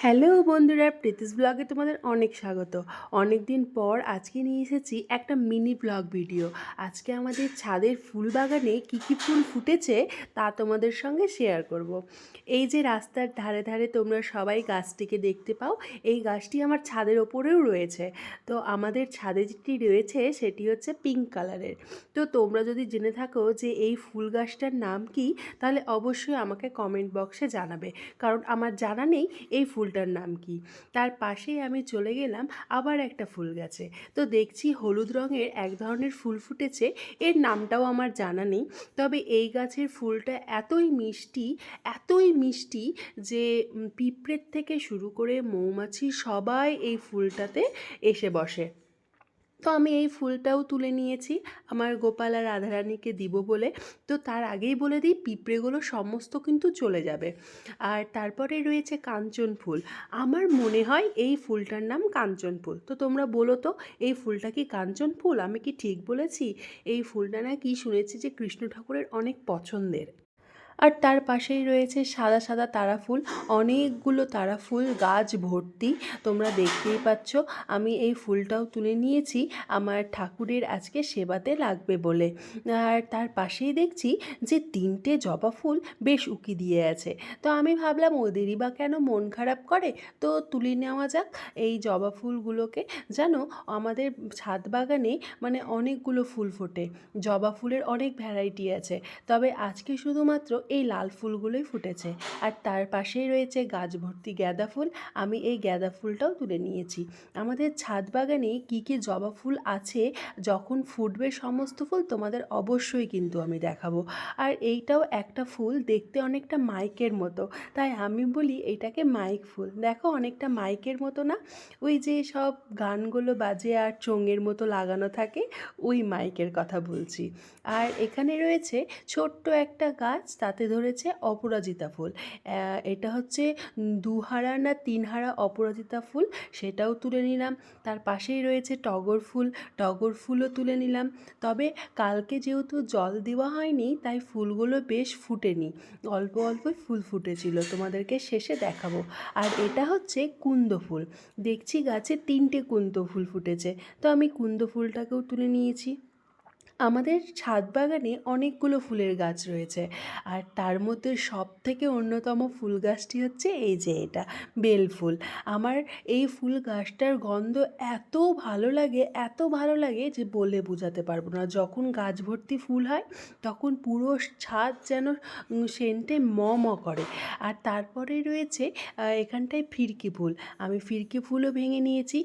Hello বন্ধুরা, প্রীতিস ব্লগে তোমাদের অনেক স্বাগত। অনেক দিন পর আজকে নিয়ে এসেছি একটা মিনি ব্লগ ভিডিও। আজকে আমাদের ছাদের ফুল বাগানে কী কী ফুল ফুটেছে তা তোমাদের সঙ্গে শেয়ার করব। এই যে রাস্তার ধারে ধারে তোমরা সবাই গাছটিকে দেখতে পাও, এই গাছটি আমার ছাদের ওপরেও রয়েছে। তো আমাদের ছাদে যেটি রয়েছে সেটি হচ্ছে পিঙ্ক কালারের। তো তোমরা যদি জেনে থাকো যে এই ফুল গাছটার নাম কি, তাহলে অবশ্যই আমাকে কমেন্ট বক্সে জানাবে, কারণ আমার জানা নেই এই ফুলটার নাম কি। তার পাশেই আমি চলে গেলাম আবার একটা ফুল গাছে। তো দেখছি হলুদ রঙের এক ধরনের ফুল ফুটেছে, এর নামটাও আমার জানা নেই। তবে এই গাছের ফুলটা এতই মিষ্টি যে পিঁপড়ের থেকে শুরু করে মৌমাছি সবাই এই ফুলটাতে এসে বসে। তো আমি এই ফুলটাও তুলে নিয়েছি আমার গোপাল আর রাধারানীকে দিব বলে। তো তার আগেই বলে দিই, পিঁপড়েগুলো সমস্ত কিন্তু চলে যাবে। আর তারপরে রয়েছে কাঞ্চন ফুল। আমার মনে হয় এই ফুলটার নাম কাঞ্চন ফুল। তো তোমরা বলো তো, এই ফুলটা কি কাঞ্চন ফুল? আমি কি ঠিক বলেছি? এই ফুলটা নাকি শুনেছি যে কৃষ্ণ ঠাকুরের অনেক পছন্দের। আর তার পাশেই রয়েছে সাদা সাদা তারা ফুল, অনেকগুলো তারা ফুল গাছ ভর্তি। তোমরা দেখতেই পাচ্ছ আমি এই ফুলটাও তুলে নিয়েছি আমার ঠাকুরের আজকে সেবাতে লাগবে বলে। আর তার পাশেই দেখছি যে 3টে জবা ফুল বেশ উকি দিয়ে আছে। তো আমি ভাবলাম ওদেরই বা কেন মন খারাপ করে, তো তুলে নেওয়া যাক এই জবা ফুলগুলোকে। জানো, আমাদের ছাদ বাগানে মানে অনেকগুলো ফুল ফোটে, জবা ফুলের অনেক ভ্যারাইটি আছে, তবে আজকে শুধুমাত্র এই লাল ফুলগুলোই ফুটেছে। আর তার পাশেই রয়েছে গাছ ভর্তি গাঁদা ফুল। আমি এই গাঁদা ফুলটাও তুলে নিয়েছি। আমাদের ছাদ বাগানে কী কী জবা ফুল আছে, যখন ফুটবে সমস্ত ফুল তোমাদের অবশ্যই কিন্তু আমি দেখাবো। আর এইটাও একটা ফুল, দেখতে অনেকটা মাইকের মতো, তাই আমি বলি এটাকে মাইক ফুল। দেখো অনেকটা মাইকের মতো না? ওই যে সব গানগুলো বাজে আর চোঙের মতো লাগানো থাকে, ওই মাইকের কথা বলছি। আর এখানে রয়েছে ছোট্ট একটা গাছ, তাতে ধরেছে অপরাজিতা ফুল। এটা হচ্ছে 2 হারা না 3 হারা অপরাজিতা ফুল, সেটাও তুলে নিলাম। তার পাশেই রয়েছে টগর ফুল, টগর ফুলও তুলে নিলাম। তবে কালকে যেহেতু জল দেওয়া হয়নি, তাই ফুলগুলো বেশ ফুটেনি, অল্প অল্পই ফুল ফুটেছিল, তোমাদেরকে শেষে দেখাবো। আর এটা হচ্ছে কুন্দ ফুল। দেখছি গাছে 3টে কুন্দ ফুল ফুটেছে, তো আমি কুন্দ ফুলটাকেও তুলে নিয়েছি। আমাদের ছাদ বাগানে অনেকগুলো ফুলের গাছ রয়েছে, আর তার মধ্যে সবথেকে অন্যতম ফুল গাছটি হচ্ছে এই যে এটা, বেল ফুল। আমার এই ফুল গাছটার গন্ধ এত ভালো লাগে যে বলে বোঝাতে পারবো না। যখন গাছ ভর্তি ফুল হয় তখন পুরো ছাদ যেন সেন্টে ম ম করে। আর তারপরে রয়েছে এখানটায় ফিরকি ফুল, আমি ফিরকি ফুলও ভেঙে নিয়েছি।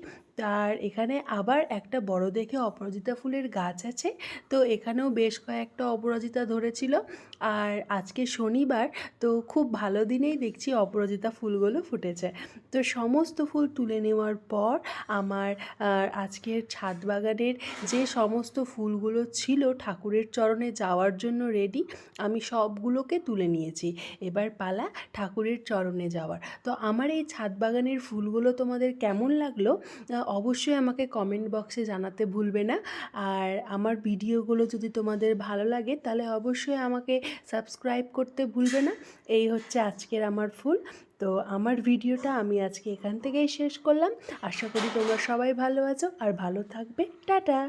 আর এখানে আবার একটা বড় দেখে অপরাজিতা ফুলের গাছ আছে, তো এখানেও বেশ কয়েকটা অপরাজিতা ধরেছিল। আর আজকে শনিবার, তো খুব ভালো দিনেই দেখছি অপরাজিতা ফুলগুলো ফুটেছে। তো সমস্ত ফুল তুলে নেওয়ার পর আমার আজকের ছাদ বাগানের যে সমস্ত ফুলগুলো ছিল ঠাকুরের চরণে যাওয়ার জন্য রেডি, আমি সবগুলোকে তুলে নিয়েছি। এবার পালা ঠাকুরের চরণে যাওয়ার। তো আমার এই ছাদ বাগানের ফুলগুলো তোমাদের কেমন লাগলো অবশ্যই আমাকে কমেন্ট বক্সে জানাতে ভুলবে না। আর আমার ভিডিওগুলো যদি তোমাদের ভালো লাগে তাহলে অবশ্যই আমাকে সাবস্ক্রাইব করতে ভুলবে না। এই হচ্ছে আজকের আমার ফুল। তো আমার ভিডিওটা আমি আজকে এখান থেকেই শেষ করলাম। আশা করি তোমরা সবাই ভালো আছো আর ভালো থাকবে। টাটা।